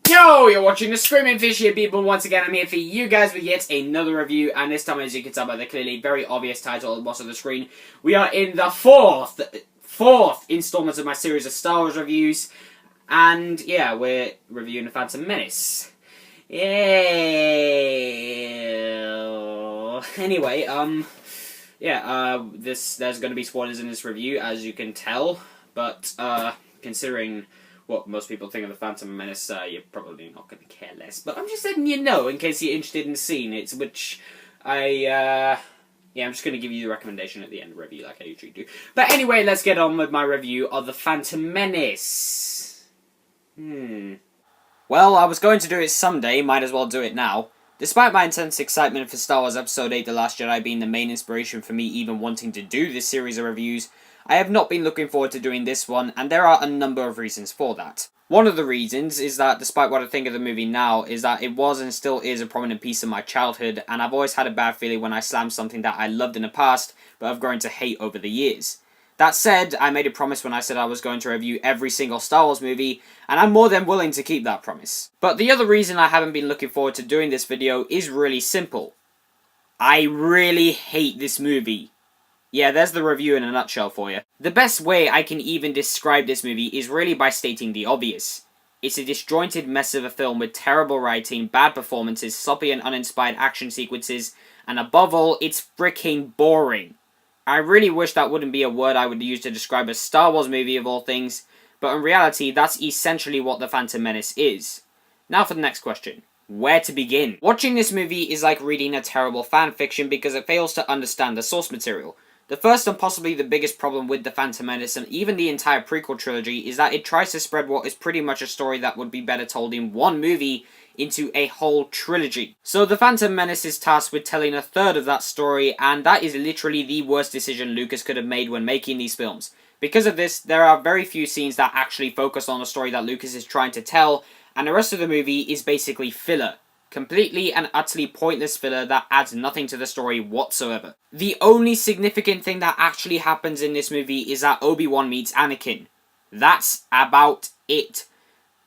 Yo, you're watching the Screaming Fish here, people. Once again, I'm here for you guys with yet another review, and this time, as you can tell by the clearly very obvious title at the bottom of the screen, we are in the fourth installment of my series of Star Wars reviews, and yeah, we're reviewing The Phantom Menace. Yeah. Anyway, there's going to be spoilers in this review, as you can tell, but considering what most people think of The Phantom Menace, you're probably not going to care less. But I'm just letting you know, in case you're interested in seeing it, which I'm just going to give you the recommendation at the end of the review, like I usually do. But anyway, let's get on with my review of The Phantom Menace. Well, I was going to do it someday, might as well do it now. Despite my intense excitement for Star Wars Episode 8 The Last Jedi being the main inspiration for me even wanting to do this series of reviews, I have not been looking forward to doing this one, and there are a number of reasons for that. One of the reasons is that, despite what I think of the movie now, is that it was and still is a prominent piece of my childhood, and I've always had a bad feeling when I slam something that I loved in the past, but have grown to hate over the years. That said, I made a promise when I said I was going to review every single Star Wars movie, and I'm more than willing to keep that promise. But the other reason I haven't been looking forward to doing this video is really simple. I really hate this movie. Yeah, there's the review in a nutshell for you. The best way I can even describe this movie is really by stating the obvious. It's a disjointed mess of a film with terrible writing, bad performances, sloppy and uninspired action sequences, and above all, it's freaking boring. I really wish that wouldn't be a word I would use to describe a Star Wars movie of all things, but in reality, that's essentially what The Phantom Menace is. Now for the next question. Where to begin? Watching this movie is like reading a terrible fanfiction because it fails to understand the source material. The first and possibly the biggest problem with The Phantom Menace and even the entire prequel trilogy is that it tries to spread what is pretty much a story that would be better told in one movie into a whole trilogy. So The Phantom Menace is tasked with telling a third of that story, and that is literally the worst decision Lucas could have made when making these films. Because of this, there are very few scenes that actually focus on the story that Lucas is trying to tell, and the rest of the movie is basically filler. Completely and utterly pointless filler that adds nothing to the story whatsoever. The only significant thing that actually happens in this movie is that Obi-Wan meets Anakin. That's about it.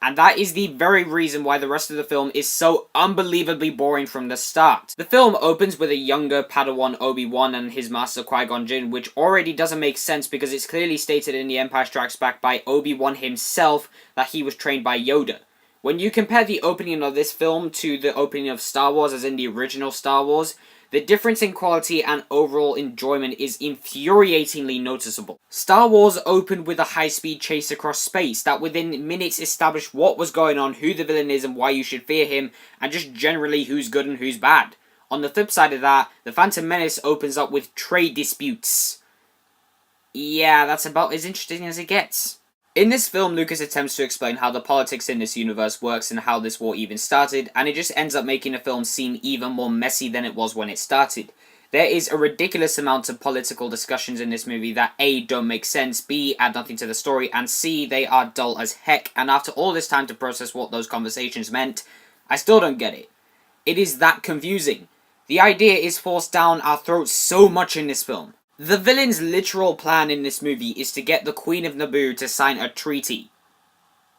And that is the very reason why the rest of the film is so unbelievably boring from the start. The film opens with a younger Padawan Obi-Wan and his master Qui-Gon Jinn, which already doesn't make sense because it's clearly stated in The Empire Strikes Back by Obi-Wan himself that he was trained by Yoda. When you compare the opening of this film to the opening of Star Wars, as in the original Star Wars, the difference in quality and overall enjoyment is infuriatingly noticeable. Star Wars opened with a high-speed chase across space that within minutes established what was going on, who the villain is and why you should fear him, and just generally who's good and who's bad. On the flip side of that, The Phantom Menace opens up with trade disputes. Yeah, that's about as interesting as it gets. In this film, Lucas attempts to explain how the politics in this universe works and how this war even started, and it just ends up making the film seem even more messy than it was when it started. There is a ridiculous amount of political discussions in this movie that A, don't make sense, B, add nothing to the story, and C, they are dull as heck, and after all this time to process what those conversations meant, I still don't get it. It is that confusing. The idea is forced down our throats so much in this film. The villain's literal plan in this movie is to get the Queen of Naboo to sign a treaty.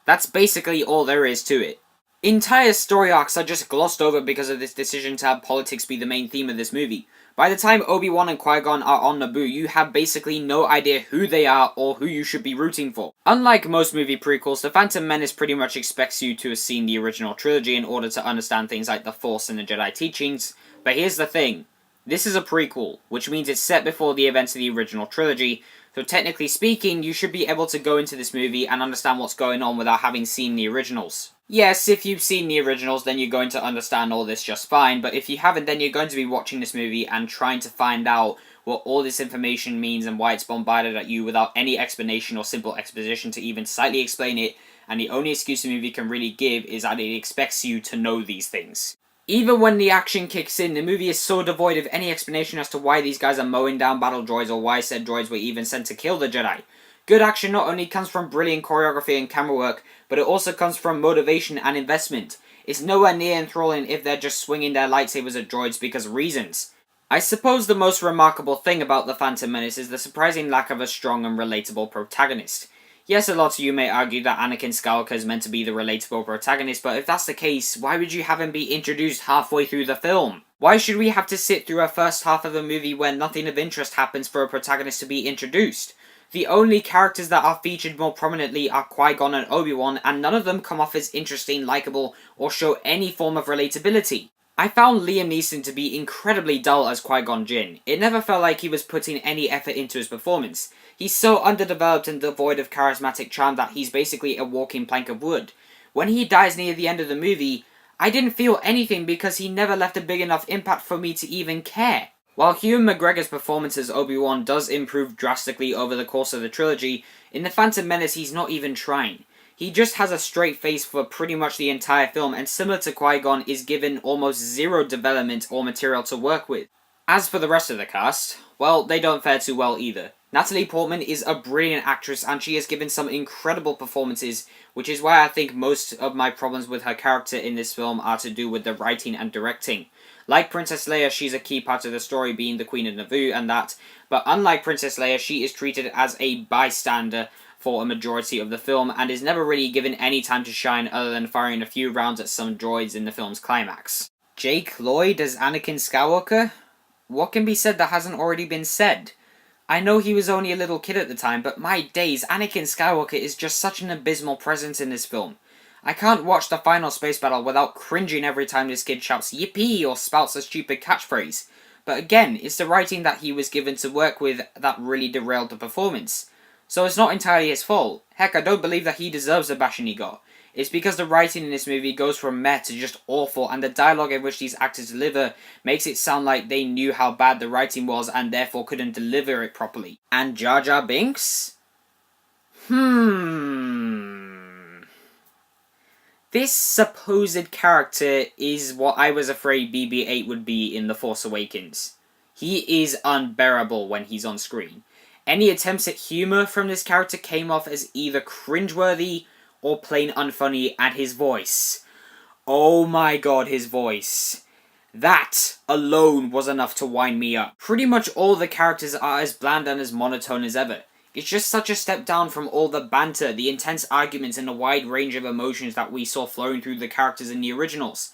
That's basically all there is to it. Entire story arcs are just glossed over because of this decision to have politics be the main theme of this movie. By the time Obi-Wan and Qui-Gon are on Naboo, you have basically no idea who they are or who you should be rooting for. Unlike most movie prequels, The Phantom Menace pretty much expects you to have seen the original trilogy in order to understand things like the Force and the Jedi teachings, but here's the thing. This is a prequel, which means it's set before the events of the original trilogy, so technically speaking, you should be able to go into this movie and understand what's going on without having seen the originals. Yes, if you've seen the originals, then you're going to understand all this just fine, but if you haven't, then you're going to be watching this movie and trying to find out what all this information means and why it's bombarded at you without any explanation or simple exposition to even slightly explain it, and the only excuse the movie can really give is that it expects you to know these things. Even when the action kicks in, the movie is so devoid of any explanation as to why these guys are mowing down battle droids or why said droids were even sent to kill the Jedi. Good action not only comes from brilliant choreography and camera work, but it also comes from motivation and investment. It's nowhere near enthralling if they're just swinging their lightsabers at droids because of reasons. I suppose the most remarkable thing about The Phantom Menace is the surprising lack of a strong and relatable protagonist. Yes, a lot of you may argue that Anakin Skywalker is meant to be the relatable protagonist, but if that's the case, why would you have him be introduced halfway through the film? Why should we have to sit through a first half of the movie where nothing of interest happens for a protagonist to be introduced? The only characters that are featured more prominently are Qui-Gon and Obi-Wan, and none of them come off as interesting, likable, or show any form of relatability. I found Liam Neeson to be incredibly dull as Qui-Gon Jinn. It never felt like he was putting any effort into his performance. He's so underdeveloped and devoid of charismatic charm that he's basically a walking plank of wood. When he dies near the end of the movie, I didn't feel anything because he never left a big enough impact for me to even care. While Ewan McGregor's performance as Obi-Wan does improve drastically over the course of the trilogy, in The Phantom Menace he's not even trying. He just has a straight face for pretty much the entire film, and similar to Qui-Gon is given almost zero development or material to work with. As for the rest of the cast, well, they don't fare too well either. Natalie Portman is a brilliant actress and she has given some incredible performances, which is why I think most of my problems with her character in this film are to do with the writing and directing. Like Princess Leia, she's a key part of the story, being the Queen of Naboo and that, but unlike Princess Leia, she is treated as a bystander for a majority of the film, and is never really given any time to shine other than firing a few rounds at some droids in the film's climax. Jake Lloyd as Anakin Skywalker? What can be said that hasn't already been said? I know he was only a little kid at the time, but my days, Anakin Skywalker is just such an abysmal presence in this film. I can't watch the final space battle without cringing every time this kid shouts yippee or spouts a stupid catchphrase. But again, it's the writing that he was given to work with that really derailed the performance. So it's not entirely his fault. Heck, I don't believe that he deserves the bashing he got. It's because the writing in this movie goes from meh to just awful, and the dialogue in which these actors deliver makes it sound like they knew how bad the writing was and therefore couldn't deliver it properly. And Jar Jar Binks? This supposed character is what I was afraid BB-8 would be in The Force Awakens. He is unbearable when he's on screen. Any attempts at humour from this character came off as either cringeworthy or plain unfunny, and his voice. Oh my god, his voice. That alone was enough to wind me up. Pretty much all the characters are as bland and as monotone as ever. It's just such a step down from all the banter, the intense arguments, and the wide range of emotions that we saw flowing through the characters in the originals.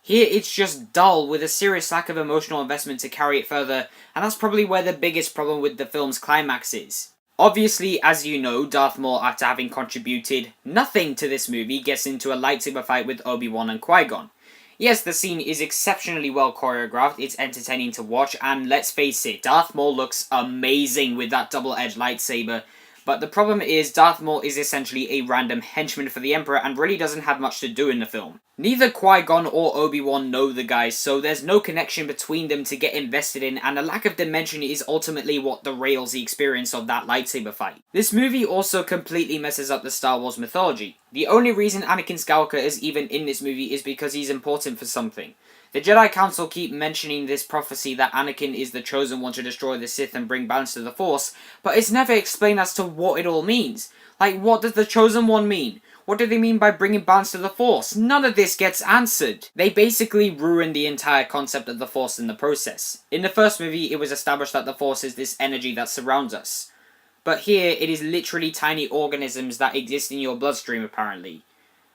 Here it's just dull, with a serious lack of emotional investment to carry it further, and that's probably where the biggest problem with the film's climax is. Obviously, as you know, Darth Maul, after having contributed nothing to this movie, gets into a lightsaber fight with Obi-Wan and Qui-Gon. Yes, the scene is exceptionally well choreographed, it's entertaining to watch, and let's face it, Darth Maul looks amazing with that double-edged lightsaber. But the problem is, Darth Maul is essentially a random henchman for the Emperor and really doesn't have much to do in the film. Neither Qui-Gon or Obi-Wan know the guys, so there's no connection between them to get invested in, and a lack of dimension is ultimately what derails the experience of that lightsaber fight. This movie also completely messes up the Star Wars mythology. The only reason Anakin Skywalker is even in this movie is because he's important for something. The Jedi Council keep mentioning this prophecy that Anakin is the chosen one to destroy the Sith and bring balance to the Force, but it's never explained as to what it all means. Like, what does the chosen one mean? What do they mean by bringing balance to the Force? None of this gets answered. They basically ruin the entire concept of the Force in the process. In the first movie, it was established that the Force is this energy that surrounds us. But here, it is literally tiny organisms that exist in your bloodstream, apparently.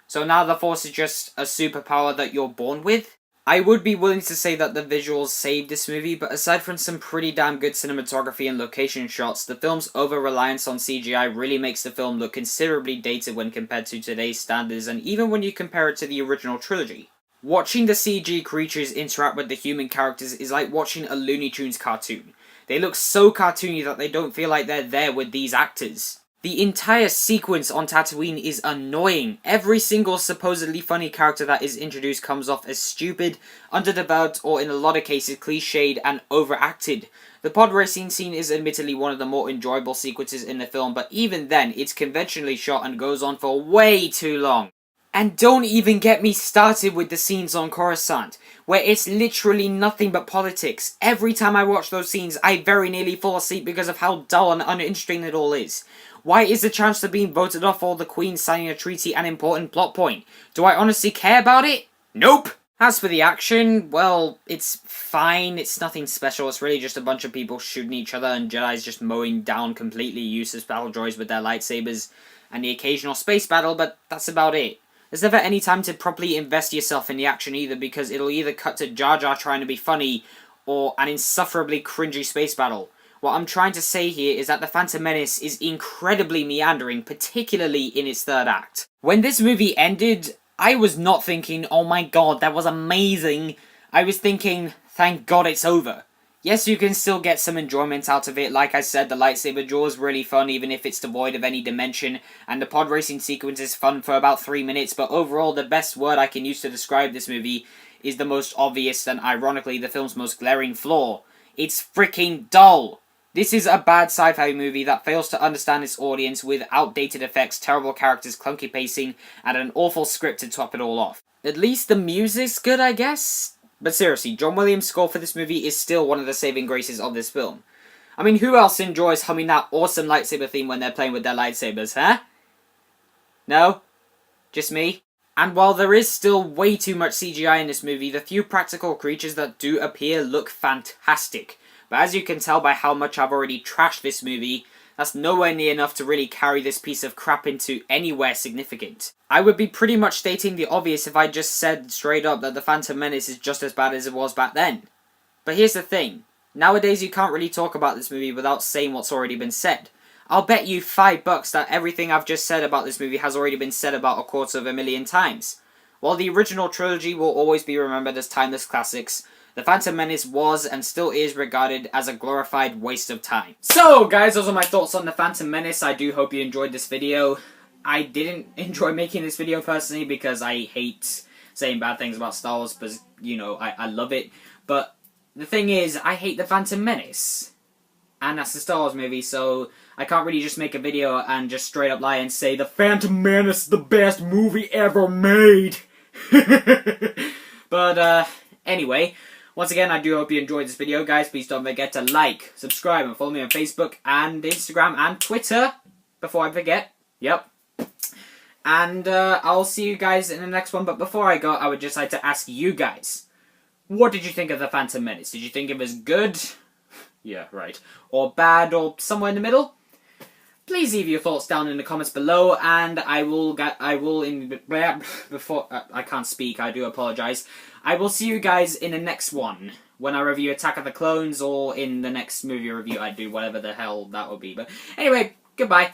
So now the Force is just a superpower that you're born with? I would be willing to say that the visuals saved this movie, but aside from some pretty damn good cinematography and location shots, the film's over-reliance on CGI really makes the film look considerably dated when compared to today's standards, and even when you compare it to the original trilogy. Watching the CG creatures interact with the human characters is like watching a Looney Tunes cartoon. They look so cartoony that they don't feel like they're there with these actors. The entire sequence on Tatooine is annoying. Every single supposedly funny character that is introduced comes off as stupid, underdeveloped, or in a lot of cases cliched and overacted. The pod racing scene is admittedly one of the more enjoyable sequences in the film, but even then, it's conventionally shot and goes on for way too long. And don't even get me started with the scenes on Coruscant, where it's literally nothing but politics. Every time I watch those scenes, I very nearly fall asleep because of how dull and uninteresting it all is. Why is the Chancellor being voted off or the Queen signing a treaty an important plot point? Do I honestly care about it? Nope! As for the action, well, it's fine, it's nothing special, it's really just a bunch of people shooting each other and Jedi's just mowing down completely useless battle droids with their lightsabers, and the occasional space battle, but that's about it. There's never any time to properly invest yourself in the action either, because it'll either cut to Jar Jar trying to be funny, or an insufferably cringy space battle. What I'm trying to say here is that The Phantom Menace is incredibly meandering, particularly in its third act. When this movie ended, I was not thinking, oh my god, that was amazing. I was thinking, thank god it's over. Yes, you can still get some enjoyment out of it. Like I said, the lightsaber duel is really fun, even if it's devoid of any dimension, and the pod racing sequence is fun for about 3 minutes, but overall, the best word I can use to describe this movie is the most obvious and, ironically, the film's most glaring flaw. It's freaking dull! This is a bad sci-fi movie that fails to understand its audience with outdated effects, terrible characters, clunky pacing, and an awful script to top it all off. At least the music's good, I guess? But seriously, John Williams' score for this movie is still one of the saving graces of this film. I mean, who else enjoys humming that awesome lightsaber theme when they're playing with their lightsabers, huh? No? Just me? And while there is still way too much CGI in this movie, the few practical creatures that do appear look fantastic. But as you can tell by how much I've already trashed this movie, that's nowhere near enough to really carry this piece of crap into anywhere significant. I would be pretty much stating the obvious if I just said straight up that The Phantom Menace is just as bad as it was back then. But here's the thing. Nowadays you can't really talk about this movie without saying what's already been said. I'll bet you $5 that everything I've just said about this movie has already been said about 250,000 times. While the original trilogy will always be remembered as timeless classics, The Phantom Menace was and still is regarded as a glorified waste of time. So guys, those are my thoughts on The Phantom Menace. I do hope you enjoyed this video. I didn't enjoy making this video personally because I hate saying bad things about Star Wars, because, you know, I love it. But the thing is, I hate The Phantom Menace. And that's the Star Wars movie, so I can't really just make a video and just straight up lie and say The Phantom Menace is the best movie ever made. But, anyway, once again, I do hope you enjoyed this video, guys. Please don't forget to like, subscribe, and follow me on Facebook and Instagram and Twitter. Before I forget. Yep. And, I'll see you guys in the next one. But before I go, I would just like to ask you guys, what did you think of The Phantom Menace? Did you think it was good? Yeah, right. Or bad, or somewhere in the middle? Please leave your thoughts down in the comments below, and I can't speak, I do apologize. I will see you guys in the next one, when I review Attack of the Clones, or in the next movie review I do, whatever the hell that will be. But anyway, goodbye.